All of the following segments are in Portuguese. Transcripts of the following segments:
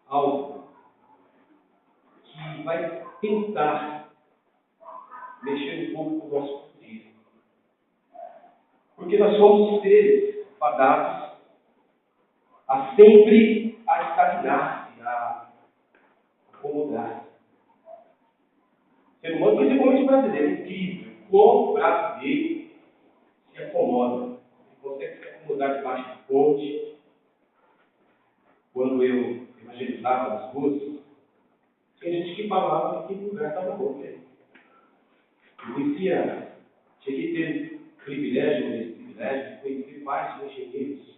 algo que vai tentar mexer um pouco com o nosso cotidiano. Porque nós somos seres fadados a sempre estagnar-se, a acomodar-se. Ser humano, principalmente brasileiro, é incrível como o brasileiro se acomoda. Ele consegue se acomodar debaixo da ponte. Quando eu evangelizava nas ruas, tinha gente que falava que aquele lugar estava bom. Eu conhecia, cheguei a ter o privilégio de conhecer vários engenheiros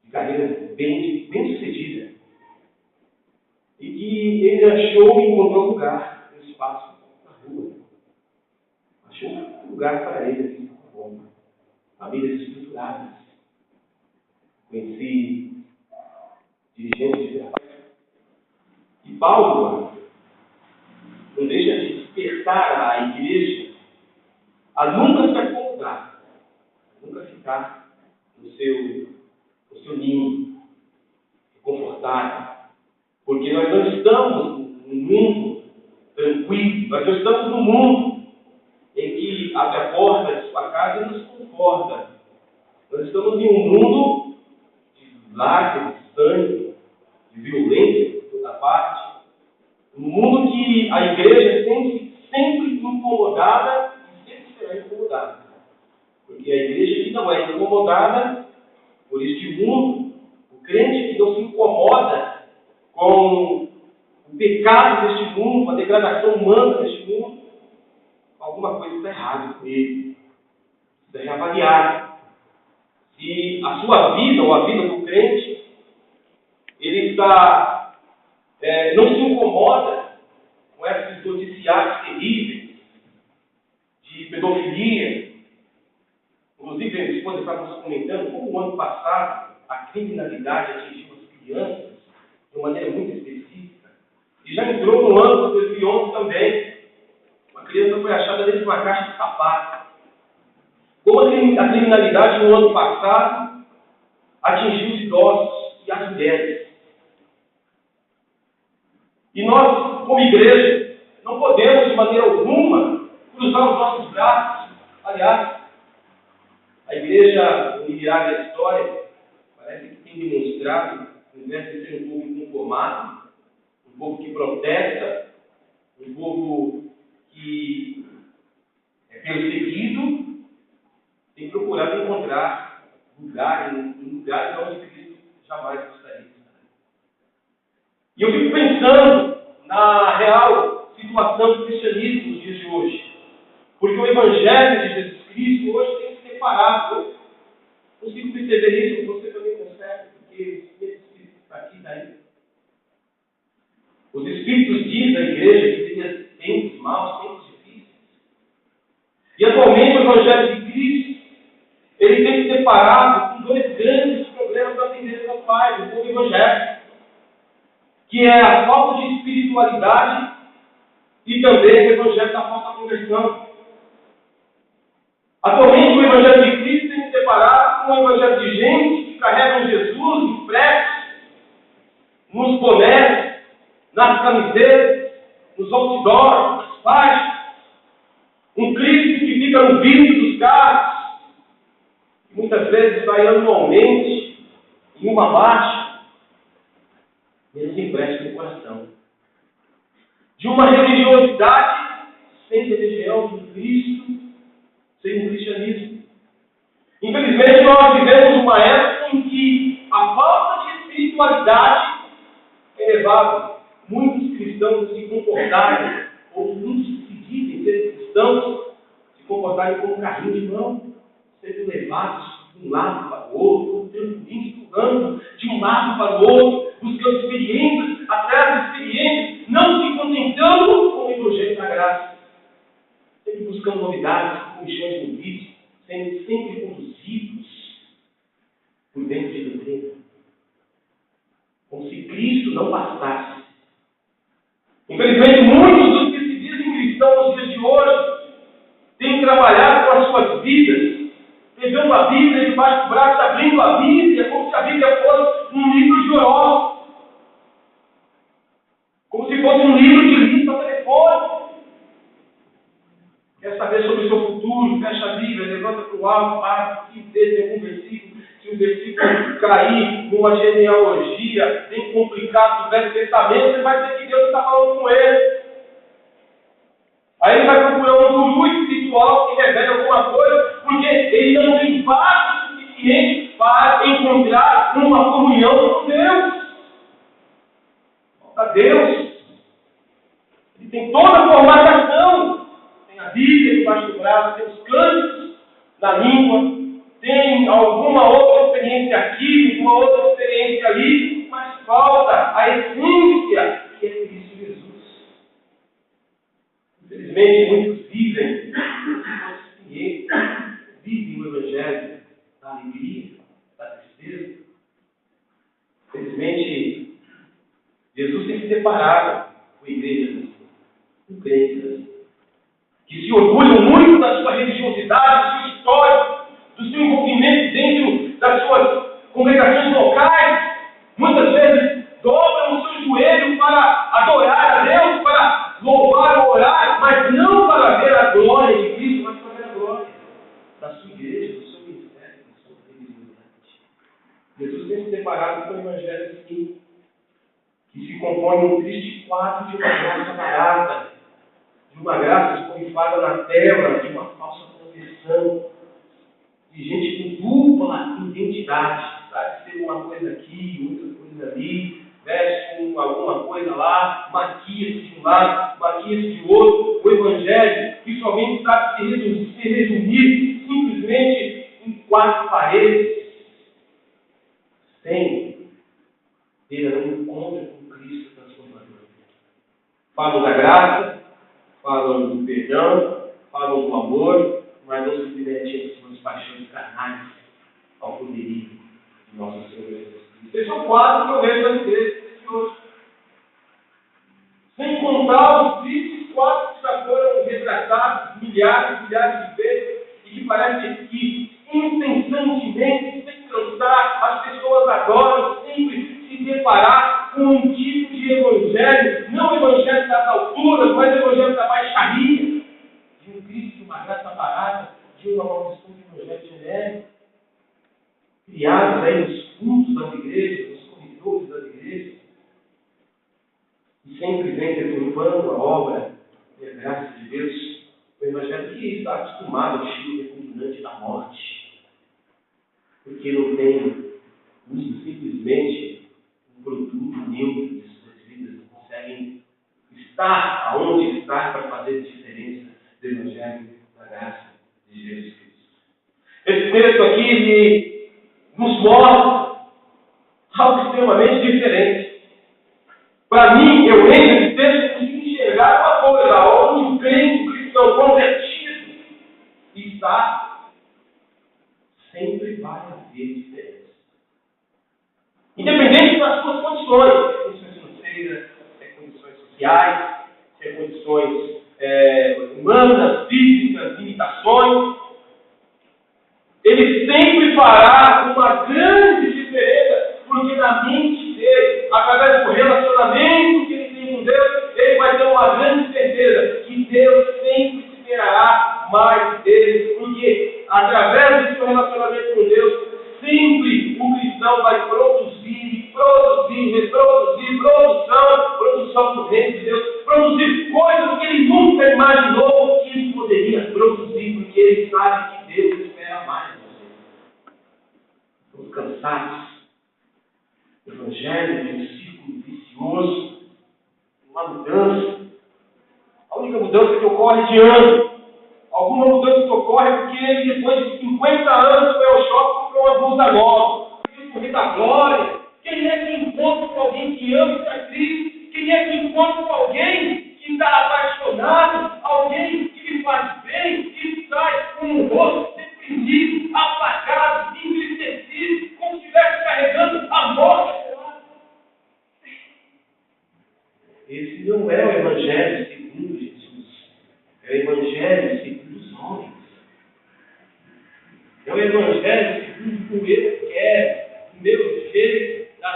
de carreira bem sucedida. E que ele achou e encontrou lugar, um espaço na rua. Achou um lugar para ele ali, bom. Famílias estruturadas. Conheci dirigentes de verdade. E Paulo não deixa de despertar a igreja a nunca se acomodar, nunca ficar no seu ninho, confortável. Porque nós não estamos num mundo tranquilo, nós não estamos num mundo em que abre a porta de sua casa e nos conforta. Nós estamos em um mundo de lágrimas, de sangue, de violência por toda parte. Um mundo que a igreja sente sempre incomodada e sempre será incomodada. Porque a igreja que não é incomodada por este mundo, o crente que não se incomoda com o pecado deste mundo, a degradação humana deste mundo, alguma coisa está errada com ele. Precisa reavaliar se a sua vida ou a vida do crente, ele está, não se incomoda com esses noticiários terríveis de pedofilia. Inclusive, a minha esposa estava comentando como o ano passado a criminalidade atingiu as crianças de uma maneira muito específica. E já entrou no ano de 2011 também. Uma criança foi achada dentro de uma caixa de sapato. Como a criminalidade no ano passado atingiu os idosos e as mulheres. E nós, como igreja, não podemos de maneira alguma cruzar os nossos braços. Aliás, a igreja unidade da história parece que tem demonstrado, ao invés de ser um povo inconformado, um povo que protesta, um povo que é perseguido, tem procurado encontrar lugares onde Cristo jamais gostaria de estar. E eu fico pensando na real situação do cristianismo nos dias de hoje. Porque o Evangelho de Jesus Cristo hoje tem que ser parado. Eu consigo perceber isso, você também consegue, porque os espíritos estão aqui e daí. Os espíritos dizem à igreja que teria tempos maus, tempos difíceis. E atualmente o Evangelho de Cristo, ele tem que ser parado com dois grandes problemas das igrejas atuais, do povo evangélico, que é a falta de espiritualidade e também o Evangelho da falsa conversão. Atualmente o Evangelho de Cristo tem que ser parado com o Evangelho de gente que carregam Jesus impresso nos bonés, nas camisetas, nos outdoors, nas faixas. Um Cristo que fica no vidro dos carros, que muitas vezes vai anualmente em uma marcha, mesmo impresso no coração. De uma religiosidade sem religião, de um Cristo sem um cristianismo. Infelizmente, nós vivemos uma época em que a falta de espiritualidade tem levado muitos cristãos a se comportarem, ou muitos que se dizem ser cristãos, se comportarem como um carrinho de mão, sendo levados de um lado para o outro, como trampolins pulando de um lado para o outro, buscando experiências atrás de experiências, não se contentando com o Evangelho da graça, sempre buscando novidades, comichões no vídeo, sendo sempre conduzidos por dentro de doutrina. Como se Cristo não bastasse. Infelizmente, muitos dos que se dizem cristãos nos dias de hoje têm trabalhado com as suas vidas, pegando a Bíblia debaixo do braço, abrindo a Bíblia, como se a Bíblia fosse um livro de horóscopo. Como se fosse um livro de lista telefônica. Quer saber sobre o seu futuro? Fecha a Bíblia, levanta para o alto, para se tem algum versículo. Se o versículo cair numa genealogia bem complicada do Velho Testamento, você vai dizer que Deus está falando com ele. Aí ele vai procurar um guru espiritual que revele alguma coisa, porque ele não tem base suficiente para encontrar uma comunhão com Deus. Falta Deus. Ele tem toda a formatação. Tem a Bíblia debaixo do braço, tem os cânticos na língua, tem alguma outra experiência aqui, uma outra experiência ali, mas falta a essência que é Cristo Jesus. Infelizmente, muitos vivem o Evangelho da alegria, da tristeza. Infelizmente, Jesus tem se separado com igrejas, com crentes, que se orgulham muito da sua religiosidade, do seu histórico, do seu envolvimento dentro das suas congregações locais. Muitas vezes dobram o seu joelho para adorar a Deus, para louvar ou orar, mas não para ver a glória de Cristo, mas para ver a glória da sua igreja, do seu ministério, da sua religiosidade. Jesus tem se separado com o Evangelho assim, que se compõe um triste quadro de uma graça barata, de uma graça escorrifada na tela, de uma falsa conversão, de gente com dupla identidade, sabe? Ser uma coisa aqui, outra coisa ali, veste com alguma coisa lá, maquia-se de um lado, maquia-se de outro. O Evangelho que somente sabe se resumir simplesmente em 4 paredes, sem ter um encontro com Cristo transformador. Falam da graça, falam do perdão, falam do amor, mas não se submetem às suas paixões carnais, ao poderio de nosso Senhor Jesus Cristo. Esse é o quadro que eu vejo nas igrejas de hoje. Sem contar os tristes quadros que já foram retratados milhares e milhares de vezes, e que parece que, incessantemente, sem cansar, as pessoas adoram sempre se deparar com um tipo de evangelho, não o evangelho das alturas, mas o evangelho da baixaria, de um Cristo de uma graça barata, de uma maldição de evangelho genérico, criados aí nos cultos das igrejas, nos corredores das igrejas, e sempre vem deturpando a obra e a graça de Deus, o evangelho que está acostumado ao estilo repugnante da morte, porque não tem simplesmente um produto neutro de suas vidas, não conseguem estar aonde estar para fazer diferença do evangelho da graça de Jesus Cristo. Esse texto aqui nos mostra algo extremamente diferente. Para mim, eu leio esse texto e consigo enxergar uma coisa, onde o crente, o cristão convertido está, sempre vai haver diferença. Independente das suas condições, condições financeiras, condições sociais, condições humanas, físicas, limitações, ele sempre fará uma grande diferença, porque na mente dele, através do relacionamento que ele tem com Deus, ele vai ter uma grande certeza que Deus sempre esperará mais dele, porque através do seu relacionamento com Deus, sempre o cristão vai reproduzir produção do reino de Deus, produzir coisas que ele nunca imaginou que ele poderia produzir, porque ele sabe que Deus espera mais de você. Estamos cansados. O Evangelho é um círculo vicioso, uma mudança. A única mudança que ocorre de ano. Alguma mudança que ocorre porque ele, depois de 50 anos, foi ao shopping e comprou uma blusa nova. Ele da glória. Quem é que encontra com alguém que ama a Cristo? Quem é que encontra com alguém que está apaixonado? Alguém que lhe faz bem e sai com o rosto deprimido, apagado, entristecido, como se estivesse carregando a morte. Esse não é o Evangelho segundo Jesus. É o Evangelho segundo os homens. É o Evangelho segundo o eu quero, o meu jeito, da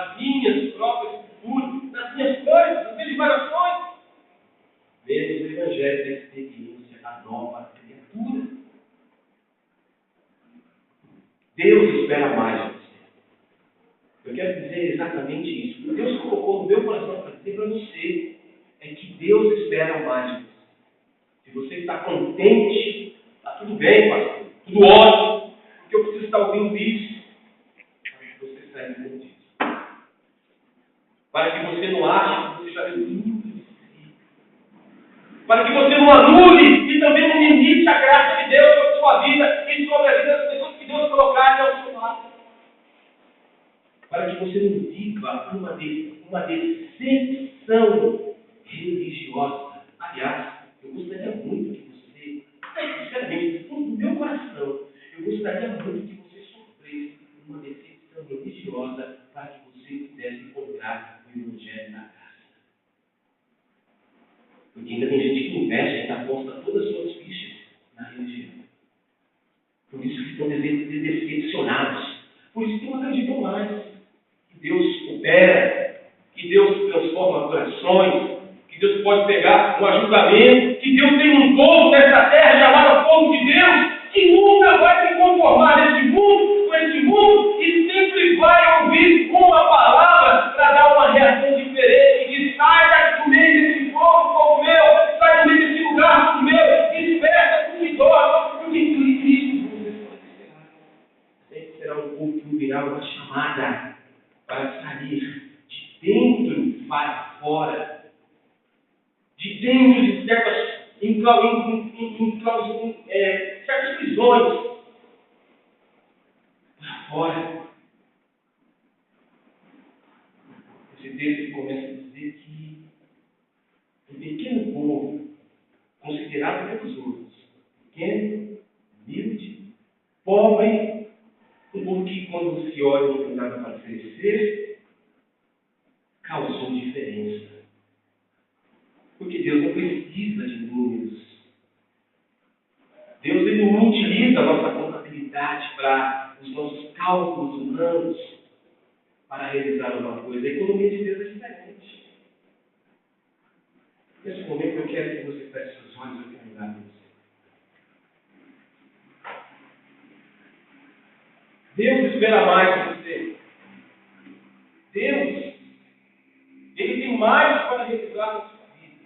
Deus espera mais de você. Eu quero dizer exatamente isso. Deus colocou no meu coração para dizer para você é que Deus espera mais de você. Se você está contente, está tudo bem, pastor. Tudo ótimo. Porque eu preciso estar ouvindo isso. Para que você saia com isso. Para que você não ache que você já viu tudo de si. Para que você não anule e também não limite a graça de Deus sobre a sua vida e sobre a vida das pessoas que Deus colocar ao seu lado. Para que você não viva uma decepção religiosa. Aliás, eu gostaria muito que você, sinceramente, do fundo do meu coração, eu gostaria muito que você sofresse uma decepção religiosa para que você pudesse encontrar o Evangelho da graça. Porque ainda tem gente que investe e aposta todas as suas fichas na religião. Por isso que estão decepcionados. Por isso que não acreditam mais que Deus opera, que Deus transforma corações, que Deus pode pegar um ajuntamento, que Deus tem um povo nessa terra chamado povo de Deus, que nunca vai se conformar com esse mundo, e sempre vai ouvir uma palavra para dar uma reação diferente, que sai daqui do meio desse povo meu, sai do meio desse lugar, povo meu, desperta com idosos, porque Cristo sempre será um povo que ouvirá uma chamada para sair de dentro para fora, de dentro de certas certas prisões para fora. Esse texto começa a dizer que um pequeno povo, considerado pelos outros, pequeno, humilde, pobre, um povo que quando se olha não tem nada para oferecer, causou diferença. Porque Deus não precisa de números. Deus ele não utiliza a nossa contabilidade para os nossos cálculos humanos para realizar alguma coisa. A economia de Deus é diferente. Nesse momento eu quero que você feche seus olhos, eu quero orar por você. Deus espera mais de você. Deus, Ele tem mais para realizar na sua vida.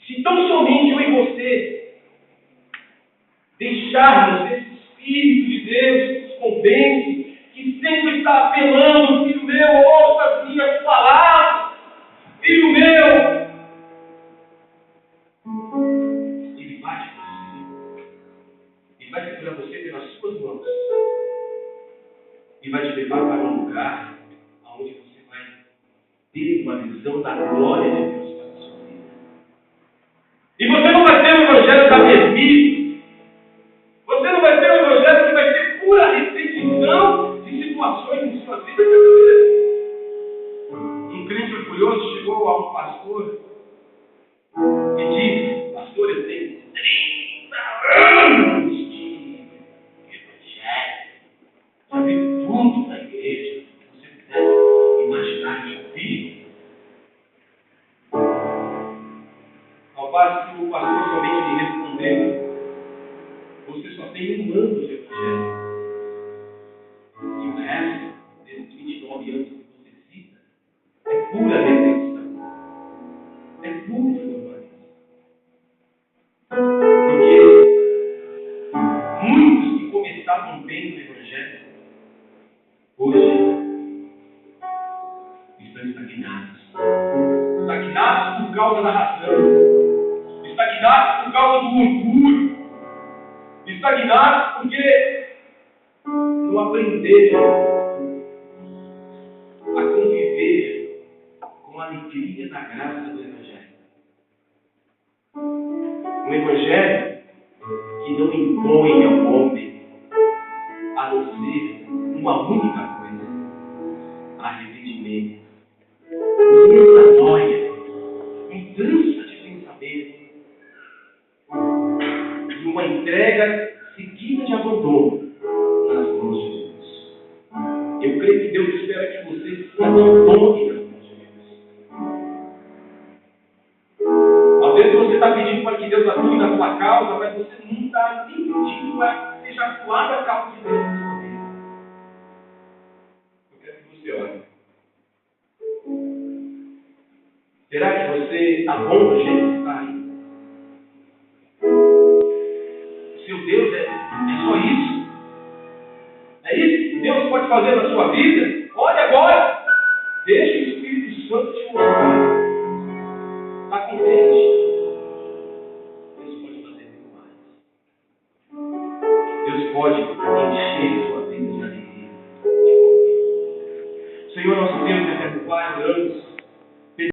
Se tão somente eu e você deixarmos esse Espírito de Deus que nos convence, que sempre está apelando, filho meu, ouça as minhas palavras, filho meu, Ele vai te fazer. Ele vai segurar você pelas suas mãos e vai te levar para um lugar onde você vai ter uma visão da glória de Deus para a sua vida. E você não vai ter o evangelho da mesmice. Você não vai ter um evangelho que vai ter pura repetição de situações em sua vida. Um crente orgulhoso chegou a um pastor e disse: pastor, eu tenho 30 anos de evangelho. Já vi tudo na igreja. Se você pudesse imaginar que eu vi. Ao passo que o pastor somente lhe respondeu: você só tem um ano de evangelho. E o resto desses 29 anos que você cita é pura repetição. É puro formalismo. Porque muitos que começavam bem no evangelho, hoje estão estagnados. Estagnados por causa da razão. Estagnados por causa do orgulho. Estagnados porque não aprenderam a conviver com a alegria da graça do Evangelho. Um Evangelho que não impõe ao homem a não ser uma única coisa: arrependimento, metanoia, mudança de pensamento e uma entrega seguida de abandono nas mãos de Deus. Eu creio que Deus espera que você se abandone nas mãos de Deus. Às vezes você está pedindo para que Deus atue na sua causa, mas você não está nem pedindo para que seja atuar da causa de Deus na sua vida. Eu quero que você olhe. Será que você está bom do jeito que está aí? Seu Deus é só isso? É isso que Deus pode fazer na sua vida?